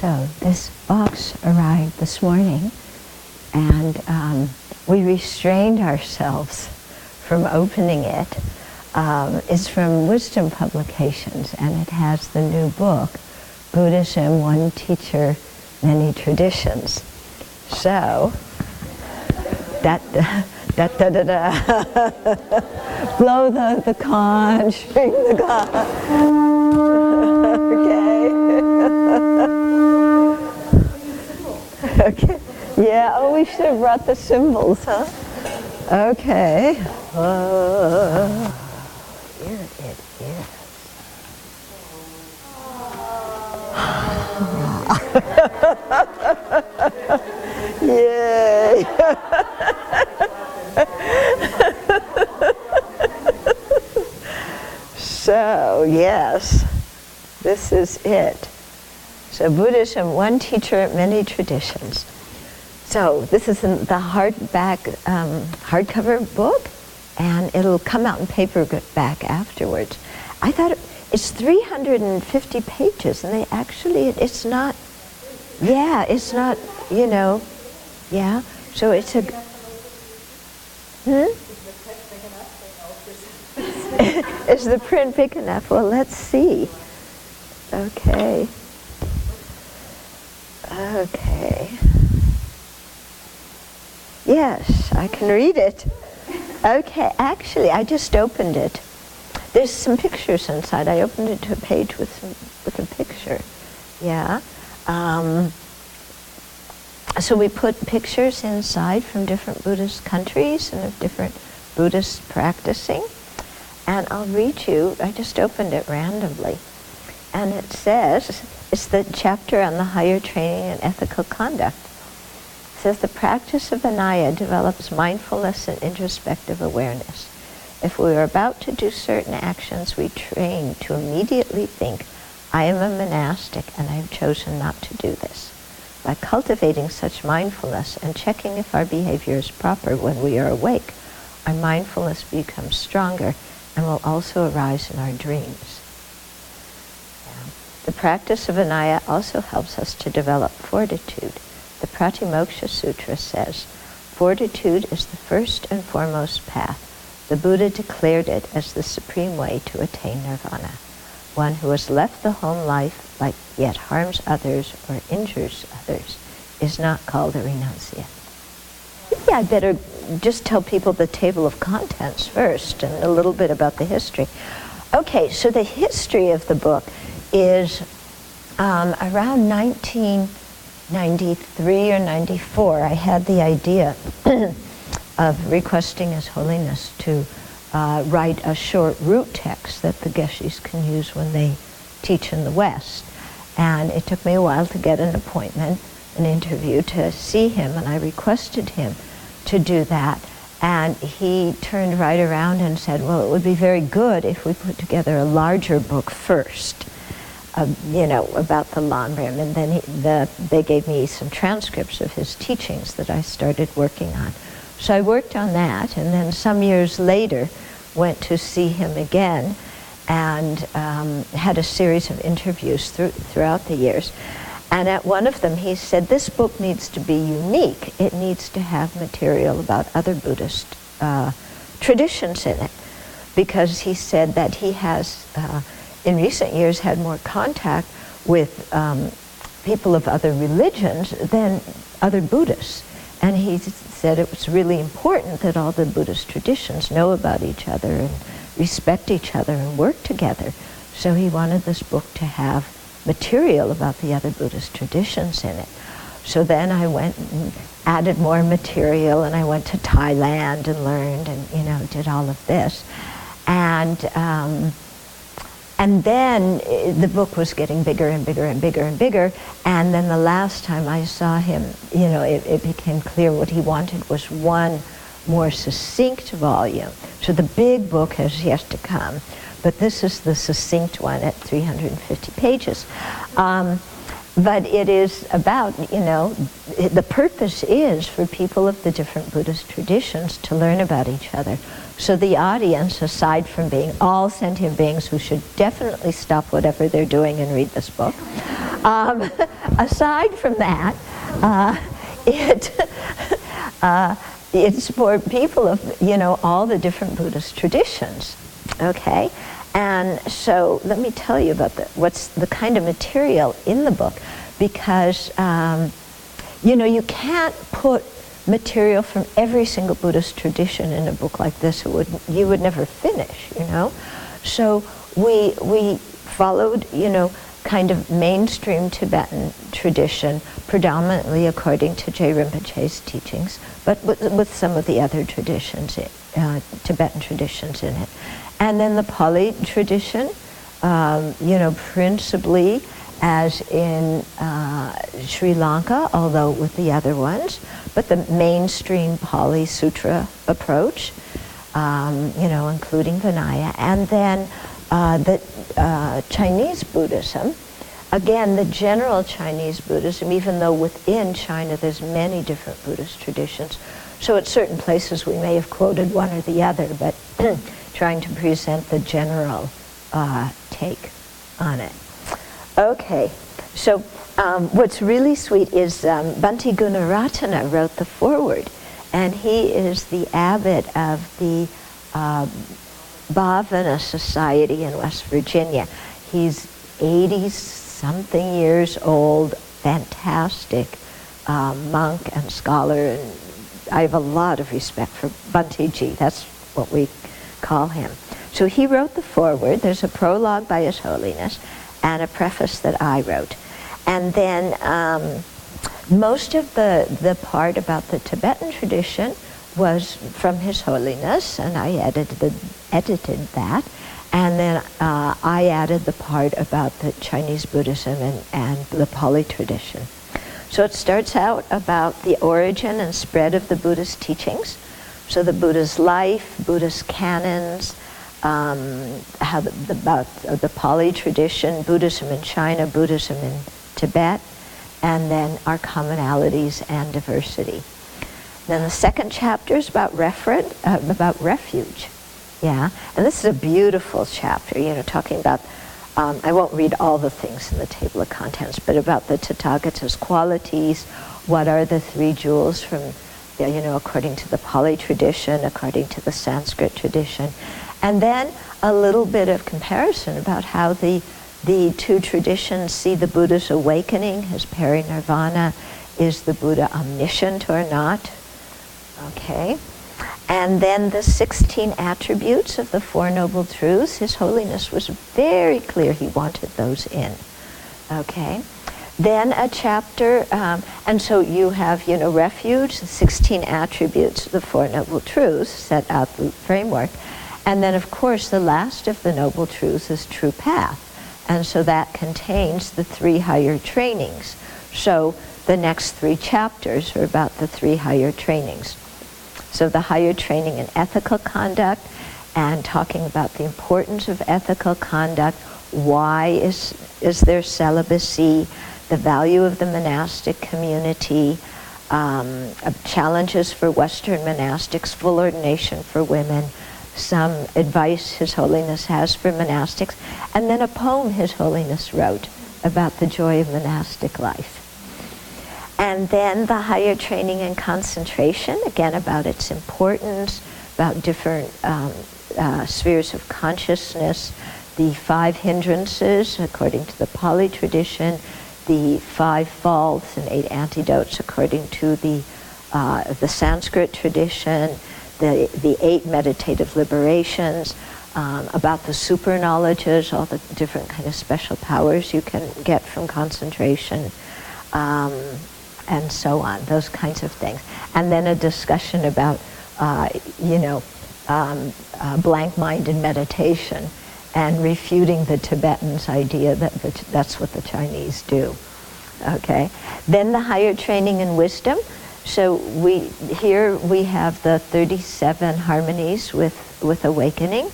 So this box arrived this morning, and we restrained ourselves from opening it. It's from Wisdom Publications, and it has the new book, Buddhism, One Teacher, Many Traditions. So, blow the conch, ring the gong. Okay. Okay. Yeah, oh, we should have brought the symbols, huh? Okay. Here it is. Yay! So, yes, this is it. So, Buddhism, one teacher, many traditions. So, this is in the hardcover book, and it'll come out in paperback afterwards. I thought it's 350 pages, and they actually, it's not, it's not, so it's a, Is the print big enough? Well, let's see. Okay. Yes, I can read it. Okay, actually, I just opened it. There's some pictures inside. I opened it to a page with a picture. Yeah. So we put pictures inside from different Buddhist countries and of different Buddhists practicing. And I'll read you, I just opened it randomly. And it says, it's the chapter on the higher training and ethical conduct. It says, the practice of Vinaya develops mindfulness and introspective awareness. If we are about to do certain actions, we train to immediately think, I am a monastic and I have chosen not to do this. By cultivating such mindfulness and checking if our behavior is proper when we are awake, our mindfulness becomes stronger and will also arise in our dreams. The practice of Vinaya also helps us to develop fortitude. The Pratimoksha Sutra says, fortitude is the first and foremost path. The Buddha declared it as the supreme way to attain nirvana. One who has left the home life but yet harms others or injures others is not called a renunciate. Maybe I better just tell people the table of contents first and a little bit about the history. Okay, so the history of the book is around 1993 or 94. I had the idea of requesting His Holiness to write a short root text that the Geshis can use when they teach in the West. And it took me a while to get an appointment, an interview, to see him, and I requested him to do that. And he turned right around and said, well, it would be very good if we put together a larger book first, about the Lanrim. And then they gave me some transcripts of his teachings that I started working on. So I worked on that, and then some years later went to see him again and had a series of interviews throughout the years. And at one of them he said, this book needs to be unique. It needs to have material about other Buddhist traditions in it. Because he said that he has, in recent years, had more contact with people of other religions than other Buddhists. And he said it was really important that all the Buddhist traditions know about each other and respect each other and work together. So he wanted this book to have material about the other Buddhist traditions in it. So then I went and added more material, and I went to Thailand and learned and, did all of this. And then the book was getting bigger and bigger and bigger and bigger. And then the last time I saw him, it became clear what he wanted was one more succinct volume. So the big book has yet to come, but this is the succinct one at 350 pages. But it is about, the purpose is for people of the different Buddhist traditions to learn about each other. So the audience, aside from being all sentient beings who should definitely stop whatever they're doing and read this book, Aside from that, it's for people of, all the different Buddhist traditions, okay? And so let me tell you about what's the kind of material in the book, because, you can't put material from every single Buddhist tradition in a book like this. You would never finish, So we followed, kind of mainstream Tibetan tradition, predominantly according to Je Rinpoche's teachings, but with some of the other traditions, Tibetan traditions in it. And then the Pali tradition, principally as in Sri Lanka, although with the other ones, but the mainstream Pali Sutra approach, including Vinaya, and then the Chinese Buddhism. Again, the general Chinese Buddhism, even though within China there's many different Buddhist traditions, so at certain places we may have quoted one or the other, but trying to present the general take on it. Okay, so what's really sweet is Bhante Gunaratana wrote the foreword, and he is the abbot of the Bhavana Society in West Virginia. He's 80-something years old, fantastic monk and scholar, and I have a lot of respect for Bhante Ji. That's what we call him. So he wrote the foreword. There's a prologue by His Holiness and a preface that I wrote. And then most of the part about the Tibetan tradition was from His Holiness, and I edited that. And then I added the part about the Chinese Buddhism and the Pali tradition. So it starts out about the origin and spread of the Buddhist teachings. So the Buddha's life, Buddhist canons, about the Pali tradition, Buddhism in China, Buddhism in Tibet, and then our commonalities and diversity. Then the second chapter is about refuge. Yeah, and this is a beautiful chapter, talking about, I won't read all the things in the table of contents, but about the Tathagata's qualities, what are the three jewels from, according to the Pali tradition, according to the Sanskrit tradition, and then a little bit of comparison about how the two traditions see the Buddha's awakening, his parinirvana. Is the Buddha omniscient or not? Okay. And then the 16 attributes of the Four Noble Truths. His Holiness was very clear he wanted those in. Okay. Then a chapter, and so you have, refuge, the 16 attributes of the Four Noble Truths, set out the framework. And then, of course, the last of the Noble Truths is true path. And so that contains the 3 higher trainings. So the next 3 chapters are about the 3 higher trainings. So the higher training in ethical conduct, and talking about the importance of ethical conduct, why is there celibacy, the value of the monastic community, challenges for Western monastics, full ordination for women, some advice His Holiness has for monastics, and then a poem His Holiness wrote about the joy of monastic life. And then the higher training and concentration, again about its importance, about different spheres of consciousness, the 5 hindrances according to the Pali tradition, the 5 faults and 8 antidotes according to the Sanskrit tradition, the 8 meditative liberations, about the super knowledges, all the different kind of special powers you can get from concentration, and so on, those kinds of things. And then a discussion about, blank-minded meditation, and refuting the Tibetans' idea that that's what the Chinese do. Okay. Then the higher training in wisdom. So we have the 37 harmonies with awakening.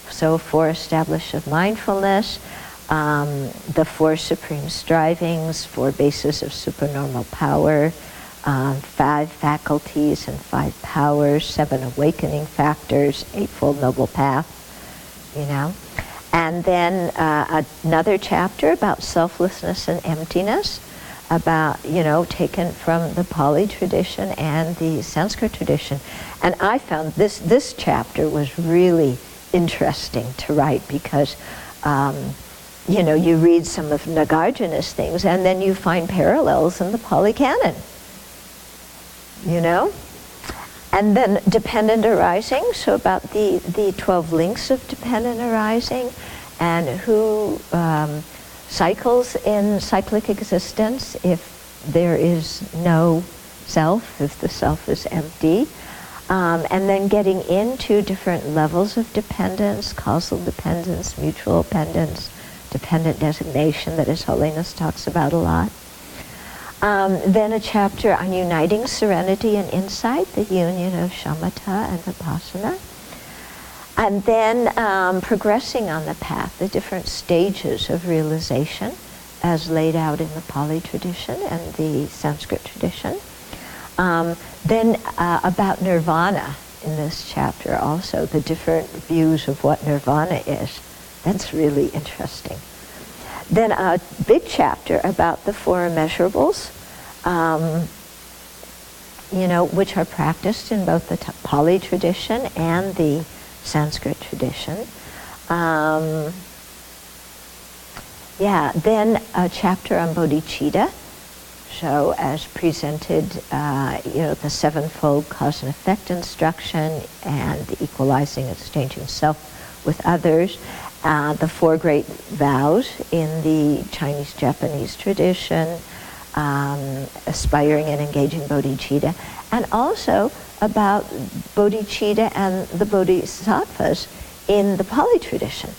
So 4 established of mindfulness, the 4 supreme strivings, 4 bases of supernormal power, 5 faculties and 5 powers, 7 awakening factors, 8-fold noble path, And then another chapter about selflessness and emptiness, about, taken from the Pali tradition and the Sanskrit tradition. And I found this chapter was really interesting to write because, you read some of Nagarjuna's things and then you find parallels in the Pali canon, And then dependent arising, so about the 12 links of dependent arising and who cycles in cyclic existence if there is no self, if the self is empty. And then getting into different levels of dependence, causal dependence, mutual dependence, dependent designation that His Holiness talks about a lot. Then a chapter on uniting serenity and insight, the union of shamatha and vipassana. And then progressing on the path, the different stages of realization as laid out in the Pali tradition and the Sanskrit tradition. Then about nirvana in this chapter also, the different views of what nirvana is. That's really interesting. Then a big chapter about the four immeasurables, which are practiced in both the Pali tradition and the Sanskrit tradition. Then a chapter on bodhicitta, so as presented, the sevenfold cause and effect instruction and the equalizing, exchanging self with others, the four great vows in the Chinese-Japanese tradition, aspiring and engaging bodhicitta, and also about bodhicitta and the bodhisattvas in the Pali tradition.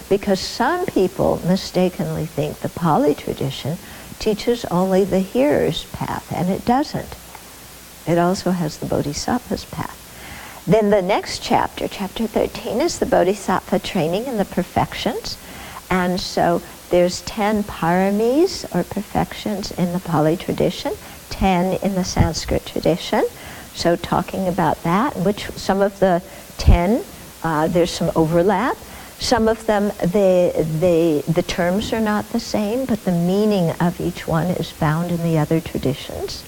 Because some people mistakenly think the Pali tradition teaches only the hearer's path, and it doesn't. It also has the bodhisattva's path. Then the next chapter, chapter 13, is the bodhisattva training in the perfections. And so there's 10 paramis, or perfections, in the Pali tradition, 10 in the Sanskrit tradition. So talking about that, which some of the 10, there's some overlap. Some of them, the terms are not the same, but the meaning of each one is found in the other traditions.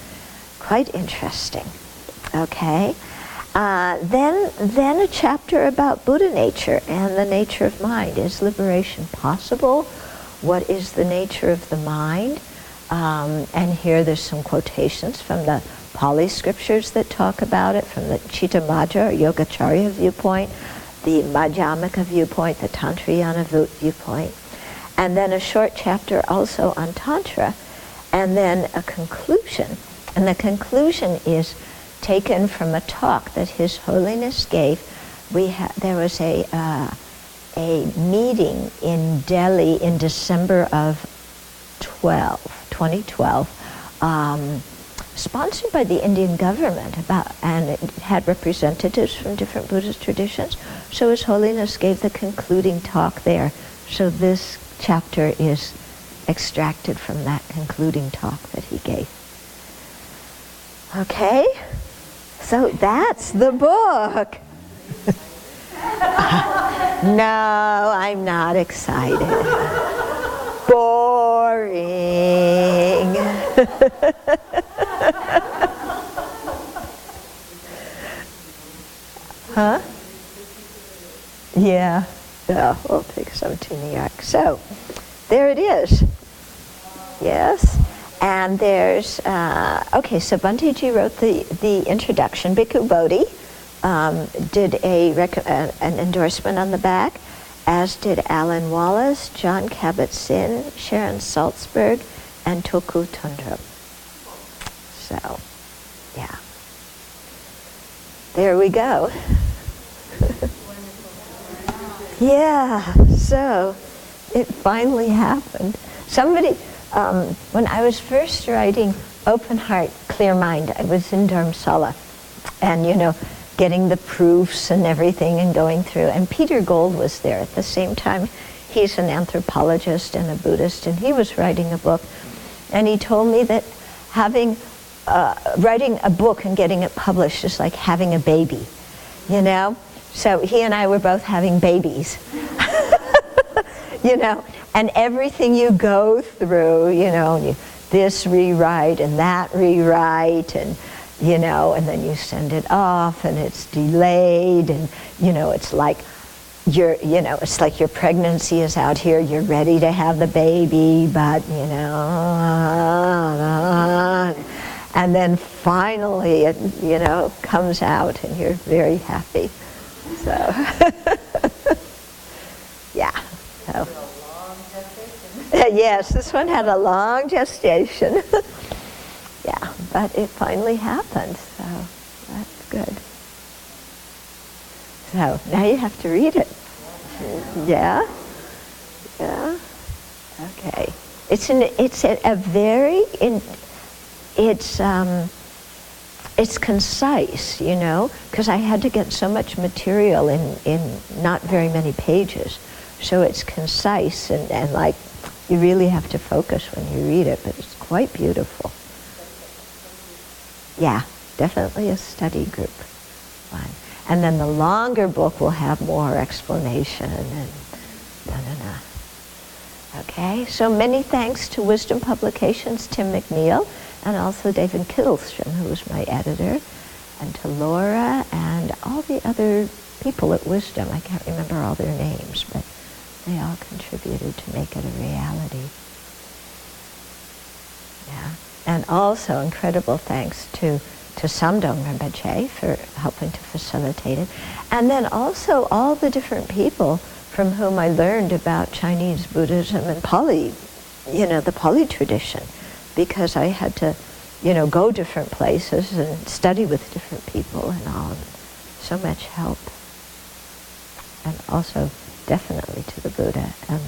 Quite interesting. Okay. Then a chapter about Buddha nature and the nature of mind. Is liberation possible? What is the nature of the mind? And here there's some quotations from the Pali scriptures that talk about it, from the Chittamaja or Yogacarya viewpoint, the Madhyamaka viewpoint, the Tantrayana viewpoint, and then a short chapter also on Tantra, and then a conclusion. And the conclusion is taken from a talk that His Holiness gave. There was a meeting in Delhi in December of 2012, sponsored by the Indian government, and it had representatives from different Buddhist traditions. So His Holiness gave the concluding talk there. So this chapter is extracted from that concluding talk that he gave. Okay, so that's the book. No, I'm not excited. Boring. Huh? Yeah. No, we'll take some to New York. So, there it is. Yes. And there's, so Bhanteji wrote the introduction. Bhikkhu Bodhi did an endorsement on the back, as did Alan Wallace, John Kabat-Zinn, Sharon Salzberg, and Toku Tundra. So, yeah. There we go. Yeah, so it finally happened. Somebody, when I was first writing Open Heart, Clear Mind, I was in Dharamsala, and getting the proofs and everything and going through. And Peter Gold was there at the same time. He's an anthropologist and a Buddhist, and he was writing a book. And he told me that writing a book and getting it published is like having a baby, So he and I were both having babies. you know, and everything you go through, you know, this rewrite and that rewrite, and you know, and then you send it off and it's delayed, and you know, it's like it's like your pregnancy is out here, you're ready to have the baby, but you know, and then finally it, you know, comes out and you're very happy. So yeah. So yes, this one had a long gestation. Yeah, but it finally happened, so that's good. So now you have to read it. Yeah? Yeah? Okay. It's concise, you know, because I had to get so much material in not very many pages. So it's concise and like you really have to focus when you read it, but it's quite beautiful. Yeah, definitely a study group one. And then the longer book will have more explanation and Okay, so many thanks to Wisdom Publications, Tim McNeil, and also David Kittlestrom, who was my editor, and to Laura and all the other people at Wisdom. I can't remember all their names, but they all contributed to make it a reality. Yeah. And also incredible thanks to Samdong Rinpoche for helping to facilitate it. And then also all the different people from whom I learned about Chinese Buddhism and Pali, you know, the Pali tradition, because I had to, you know, go different places and study with different people and all. So much help. And also definitely to the Buddha and